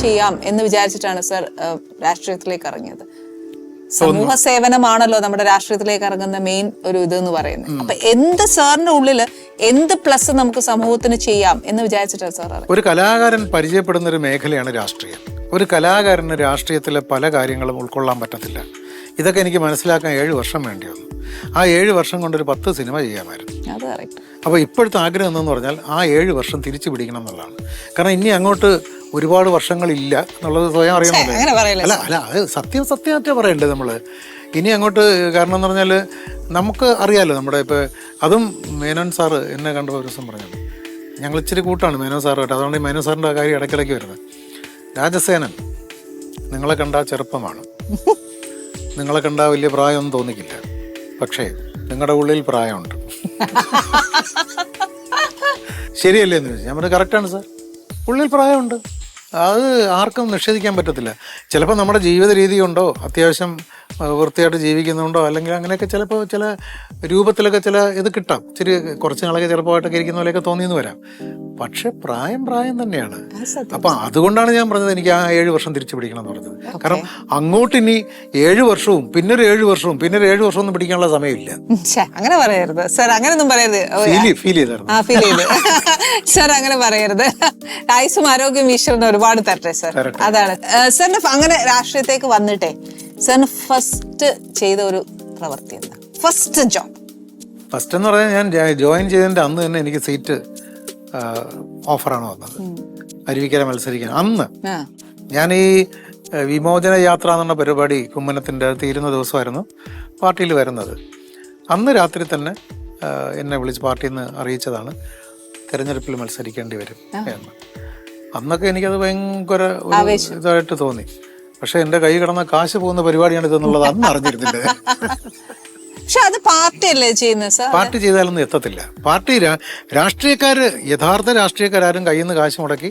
ചെയ്യാം എന്ന് വിചാരിച്ചിട്ടാണ് സർ രാഷ്ട്രീയത്തിലേക്ക് ഇറങ്ങിയത്? സമൂഹ സേവനമാണല്ലോ നമ്മുടെ രാഷ്ട്രീയത്തിലേക്ക് ഇറങ്ങുന്ന മെയിൻ ഒരു ഇത് എന്ന് പറയുന്നത്. അപ്പൊ എന്ത് സാറിന്റെ ഉള്ളില് എന്ത് പ്ലസ് നമുക്ക് സമൂഹത്തിന് ചെയ്യാം എന്ന് വിചാരിച്ചിട്ടാണ് സാർ? ഒരു കലാകാരൻ പരിചയപ്പെടുന്ന ഒരു മേഖലയാണ് രാഷ്ട്രീയം. ഒരു കലാകാരന് രാഷ്ട്രീയത്തിലെ പല കാര്യങ്ങളും ഉൾക്കൊള്ളാൻ പറ്റത്തില്ല. ഇതൊക്കെ എനിക്ക് മനസ്സിലാക്കാൻ 7 വർഷം വേണ്ടി വന്നു. ആ 7 വർഷം കൊണ്ടൊരു 10 സിനിമ ചെയ്യാമായിരുന്നു. അപ്പോൾ ഇപ്പോഴത്തെ ആഗ്രഹം എന്തെന്ന് പറഞ്ഞാൽ ആ 7 വർഷം തിരിച്ചു പിടിക്കണം എന്നുള്ളതാണ്. കാരണം ഇനി അങ്ങോട്ട് ഒരുപാട് വർഷങ്ങളില്ല എന്നുള്ളത് സ്വയം അറിയാമല്ലോ. അല്ല അത് സത്യമായിട്ട് പറയണ്ടേ നമ്മൾ ഇനി അങ്ങോട്ട്. കാരണം എന്ന് പറഞ്ഞാൽ നമുക്ക് അറിയാമല്ലോ നമ്മുടെ ഇപ്പോൾ അതും മേനോൻ സാറ് എന്നെ കണ്ട ഒരു ദിവസം പറഞ്ഞത്, ഞങ്ങൾ ഇച്ചിരി കൂട്ടാണ് മേനോൻ സാറുമായിട്ട്. അതുകൊണ്ട് ഈ മേനോൻ സാറിൻ്റെ കാര്യം ഇടയ്ക്കിടയ്ക്ക് വരുന്നത്. രാജസേനൻ നിങ്ങളെ കണ്ടാൽ ചെറുപ്പമാണ്, നിങ്ങളെ കണ്ടാൽ വലിയ പ്രായമൊന്നും തോന്നിക്കില്ല, പക്ഷേ നിങ്ങളുടെ ഉള്ളിൽ പ്രായമുണ്ട്. ശരിയല്ലേ എന്ന് ചോദിച്ചു. ഞാൻ പറഞ്ഞു കറക്റ്റാണ് സാർ, ഉള്ളിൽ പ്രായമുണ്ട്, അത് ആർക്കും നിഷേധിക്കാൻ പറ്റത്തില്ല. ചിലപ്പോൾ നമ്മുടെ ജീവിത രീതി കൊണ്ടോ അത്യാവശ്യം വൃത്തിയായിട്ട് ജീവിക്കുന്നുണ്ടോ അല്ലെങ്കിൽ അങ്ങനെയൊക്കെ ചിലപ്പോൾ ചില രൂപത്തിലൊക്കെ ചില ഇത് കിട്ടാം. ഇച്ചിരി കുറച്ച് നാളൊക്കെ ചെറുപ്പമായിട്ടൊക്കെ ഇരിക്കുന്ന പോലെയൊക്കെ തോന്നിയെന്ന് വരാം. പക്ഷെ പ്രായം തന്നെയാണ്. അപ്പം അതുകൊണ്ടാണ് ഞാൻ പറഞ്ഞത് എനിക്ക് ആ 7 വർഷം തിരിച്ചു പിടിക്കണം എന്ന് പറഞ്ഞത്. കാരണം അങ്ങോട്ട് ഇനി 7 വർഷവും പിന്നൊരു 7 വർഷവും പിന്നൊരു 7 വർഷം ഒന്നും പിടിക്കാനുള്ള സമയമില്ല. അങ്ങനെ പറയരുത് സാർ, അങ്ങനെയൊന്നും പറയരുത്. ഫീൽ ചെയ്തായിരുന്നു സാർ, അങ്ങനെ പറയരുത്. ആയുസ്സും ആരോഗ്യം ഈശ്വരന് ഒരുപാട് തരട്ടെ സാർ. അതാണ് സാറിന് അങ്ങനെ രാഷ്ട്രീയത്തേക്ക് വന്നിട്ടേ സാറിന് ഫസ്റ്റ് ചെയ്ത ഒരു പ്രവൃത്തി എന്താ? ഫസ്റ്റ് എന്ന് പറഞ്ഞാൽ ഞാൻ ജോയിൻ ചെയ്തതിന്റെ അന്ന് തന്നെ എനിക്ക് സീറ്റ് ഓഫറാണ് വന്നത് അരുവിക്കര മത്സരിക്കാൻ. അന്ന് ഞാൻ ഈ വിമോചന യാത്ര എന്നുള്ള പരിപാടി കുമ്മനത്തിൻ്റെ തീരുന്ന ദിവസമായിരുന്നു പാർട്ടിയിൽ വരുന്നത്. അന്ന് രാത്രി തന്നെ എന്നെ വിളിച്ച് പാർട്ടിയിൽ നിന്ന് അറിയിച്ചതാണ് തെരഞ്ഞെടുപ്പിൽ മത്സരിക്കേണ്ടി വരും എന്ന്. അന്നൊക്കെ എനിക്കത് ഭയങ്കര ഇതായിട്ട് തോന്നി. പക്ഷെ എൻ്റെ കൈ കിടന്ന കാശ് പോകുന്ന പരിപാടിയാണ് ഇതെന്നുള്ളത് അന്ന് അറിഞ്ഞിരുന്നില്ല. പക്ഷെ അത് പാർട്ടിയല്ലേ ചെയ്യുന്നത് സാർ? പാർട്ടി ചെയ്താലൊന്നും എത്തത്തില്ല. പാർട്ടി രാഷ്ട്രീയക്കാര് യഥാർത്ഥ രാഷ്ട്രീയക്കാരും കയ്യിൽ നിന്ന് കാശ് മുടക്കി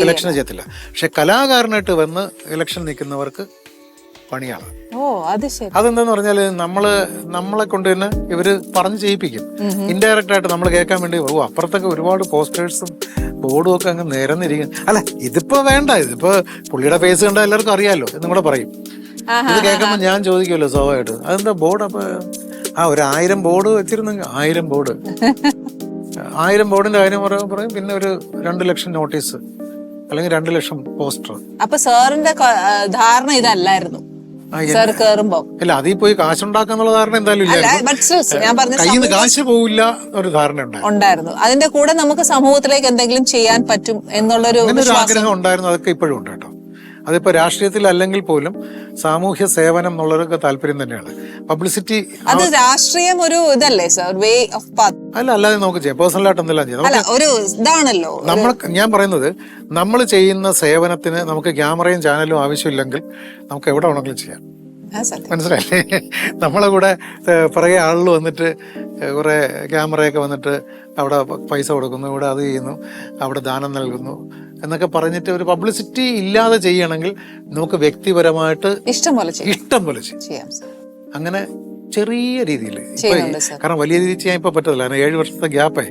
ഇലക്ഷൻ ചെയ്യത്തില്ല. പക്ഷെ കലാകാരനായിട്ട് വന്ന് ഇലക്ഷൻ നിൽക്കുന്നവർക്ക് പണിയാണ്. അതെന്താന്ന് പറഞ്ഞാല് നമ്മളെ കൊണ്ട് തന്നെ ഇവര് പറഞ്ഞു ചെയ്യിപ്പിക്കും. ഇൻഡയറക്റ്റ് ആയിട്ട് നമ്മൾ കേൾക്കാൻ വേണ്ടി അപ്പുറത്തൊക്കെ ഒരുപാട് പോസ്റ്റേഴ്സും ബോർഡും ഒക്കെ അങ്ങ് നിരന്നിരിക്കും. അല്ല ഇതിപ്പോ വേണ്ട, ഇതിപ്പോ പുള്ളിയുടെ ഫേസ് കണ്ടാൽ എല്ലാവർക്കും അറിയാലോ എന്നും കൂടെ പറയും. ഇത് കേൾക്കുമ്പോൾ ഞാൻ ചോദിക്കുമല്ലോ സ്വാഭാവികമായിട്ട് അതെന്താ ബോർഡ്? അപ്പൊ ഒരു 1000 ബോർഡ് വെച്ചിരുന്നെങ്കിൽ 1000 ബോർഡ് 1000 ബോർഡിന്റെ കാര്യം പറയും. പിന്നെ ഒരു 2 ലക്ഷം നോട്ടീസ് അല്ലെങ്കിൽ 2 ലക്ഷം പോസ്റ്റർ. അപ്പൊ സാറിന്റെ ധാരണ ഇതല്ലായിരുന്നു അല്ല, അതിൽ പോയി കാശുണ്ടാക്കാന്നുള്ള ധാരണ എന്തായാലും ഇല്ല. കയ്യിൽ നിന്ന് കാശ് പോവില്ല ഒരു ധാരണ ഉണ്ടായിരുന്നു. അതിന്റെ കൂടെ നമുക്ക് സമൂഹത്തിലേക്ക് എന്തെങ്കിലും ചെയ്യാൻ പറ്റും എന്നുള്ളൊരു ആഗ്രഹം ഉണ്ടായിരുന്നു. അതൊക്കെ ഇപ്പോഴും ഉണ്ട് കേട്ടോ. അതിപ്പോ രാഷ്ട്രീയത്തിൽ അല്ലെങ്കിൽ പോലും സാമൂഹ്യ സേവനം എന്നുള്ളതൊക്കെ താല്പര്യം തന്നെയാണ്. പബ്ലിസിറ്റി അത് രാഷ്ട്രീയം ഒരു ഇതല്ലേ സാർ, വേ ഓഫ് പാത്ത് അല്ല. അല്ലാതെ നമുക്ക് ചെയ്യാം, പേഴ്സണലായിട്ട് എന്തെല്ലാം ചെയ്യാം. ഒരു ഇതാണല്ലോ ഞാൻ പറയുന്നത്. നമ്മൾ ചെയ്യുന്ന സേവനത്തിന് നമുക്ക് ക്യാമറയും ചാനലും ആവശ്യമില്ലെങ്കിൽ നമുക്ക് എവിടെ വേണമെങ്കിലും ചെയ്യാം. മനസ്സിലായില്ലേ? നമ്മളെ കൂടെ പുറകെ ആളുകൾ വന്നിട്ട് കുറെ ക്യാമറയൊക്കെ വന്നിട്ട് അവിടെ പൈസ കൊടുക്കുന്നു, ഇവിടെ അത് ചെയ്യുന്നു, അവിടെ ദാനം നൽകുന്നു എന്നൊക്കെ പറഞ്ഞിട്ട് ഒരു പബ്ലിസിറ്റി ഇല്ലാതെ ചെയ്യണമെങ്കിൽ നമുക്ക് വ്യക്തിപരമായിട്ട് ഇഷ്ടം പോലെ ചെയ്യാം. അങ്ങനെ ചെറിയ രീതിയിൽ. കാരണം വലിയ രീതിയിൽ ചെയ്യാൻ ഇപ്പൊ പറ്റത്തില്ല. 7 വർഷത്തെ ഗ്യാപ്പേ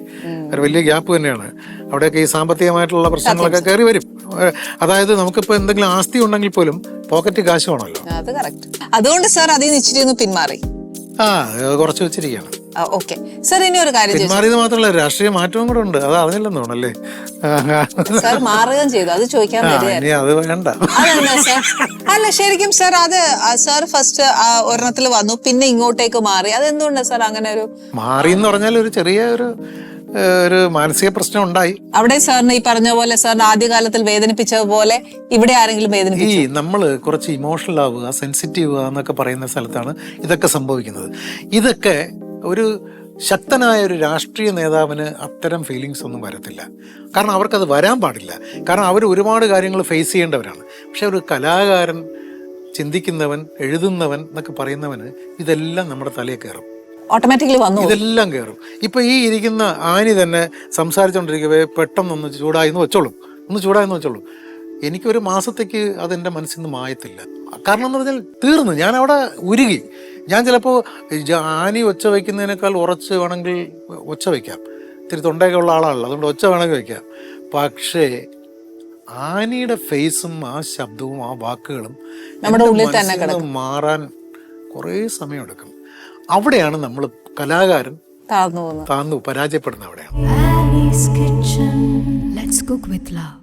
ഒരു വലിയ ഗ്യാപ്പ് തന്നെയാണ്. അവിടെയൊക്കെ ഈ സാമ്പത്തികമായിട്ടുള്ള പ്രശ്നങ്ങളൊക്കെ കയറി വരും. അതായത് നമുക്കിപ്പോ എന്തെങ്കിലും ആസ്തി ഉണ്ടെങ്കിൽ പോലും പോക്കറ്റ് കാശ് വേണമല്ലോ. അതുകൊണ്ട് സാർ അതിൽ നിന്ന് ഇച്ചിരി പിന്മാറി. കുറച്ച് വെച്ചിരിക്കുകയാണ്. സാർ ഇനി ഒരു കാര്യം പിന്മാറിയത് മാത്രമല്ല, രാഷ്ട്രീയ മാറ്റവും കൂടെ ഉണ്ട്. അത് അറിഞ്ഞില്ലെന്ന് തോന്നല്ലേ? സാർ മാറുകയും ചെയ്തു. അത് ചോദിക്കാൻ അത് വേണ്ട. അല്ല ശരിക്കും സാർ, അത് സാർ ഫസ്റ്റ് ഒരെണ്ണത്തിൽ വന്നു, പിന്നെ ഇങ്ങോട്ടേക്ക് മാറി. അതെന്തുകൊണ്ടാണ് സാർ അങ്ങനെ ഒരു മാറി എന്ന് പറഞ്ഞാൽ ഒരു ചെറിയ ഒരു മാനസിക പ്രശ്നം ഉണ്ടായി അവിടെ. സാറിന് ഈ പറഞ്ഞ പോലെ സാറിന് ആദ്യകാലത്തിൽ വേദനിപ്പിച്ചതുപോലെ ഇവിടെ ആരെങ്കിലും വേദനിപ്പിച്ചു? നമ്മള് കുറച്ച് ഇമോഷണൽ ആവുക, സെൻസിറ്റീവ് എന്നൊക്കെ പറയുന്ന സ്ഥലത്താണ് ഇതൊക്കെ സംഭവിക്കുന്നത്. ഇതൊക്കെ ഒരു ശക്തനായ ഒരു രാഷ്ട്രീയ നേതാവിന് അത്തരം ഫീലിങ്സ് ഒന്നും വരത്തില്ല. കാരണം അവർക്കത് വരാൻ പാടില്ല. കാരണം അവർ ഒരുപാട് കാര്യങ്ങൾ ഫേസ് ചെയ്യേണ്ടവരാണ്. പക്ഷെ ഒരു കലാകാരൻ, ചിന്തിക്കുന്നവൻ, എഴുതുന്നവൻ എന്നൊക്കെ പറയുന്നവന് ഇതെല്ലാം നമ്മുടെ തലയിൽ കയറും. ഓട്ടോമാറ്റിക്കലി വന്നു, ഇതെല്ലാം കയറും. ഇപ്പൊ ഈ ഇരിക്കുന്ന ആനി തന്നെ സംസാരിച്ചോണ്ടിരിക്കവേ പെട്ടെന്നൊന്ന് ചൂടായെന്ന് വെച്ചോളൂ. എനിക്കൊരു മാസത്തേക്ക് അതെന്റെ മനസ്സിൽ നിന്ന് മായത്തില്ല. കാരണം എന്ന് പറഞ്ഞാൽ തീർന്നു. ഞാൻ അവിടെ ഉരുകി. ഞാൻ ചിലപ്പോൾ ആനി ഒച്ച വയ്ക്കുന്നതിനേക്കാൾ ഉറച്ച് വേണമെങ്കിൽ ഒച്ച വയ്ക്കാം. ഇത്തിരി തൊണ്ടയൊക്കെ ഉള്ള ആളാണല്ലോ, അതുകൊണ്ട് ഒച്ച വേണമെങ്കിൽ വയ്ക്കാം. പക്ഷേ ആനിയുടെ ഫേസും ആ ശബ്ദവും ആ വാക്കുകളും നമ്മുടെ എൻ്റെ ഉള്ളിൽ തന്നെ മനസ്സിൽ നിന്ന് മാറാൻ കുറേ സമയമെടുക്കും. അവിടെയാണ് നമ്മൾ കലാകാരൻ താഴ്ന്നു പോകുന്നു. താന്നു പരാജയപ്പെടുന്ന അവിടെയാണ്. Ali's Kitchen. Let's cook with love.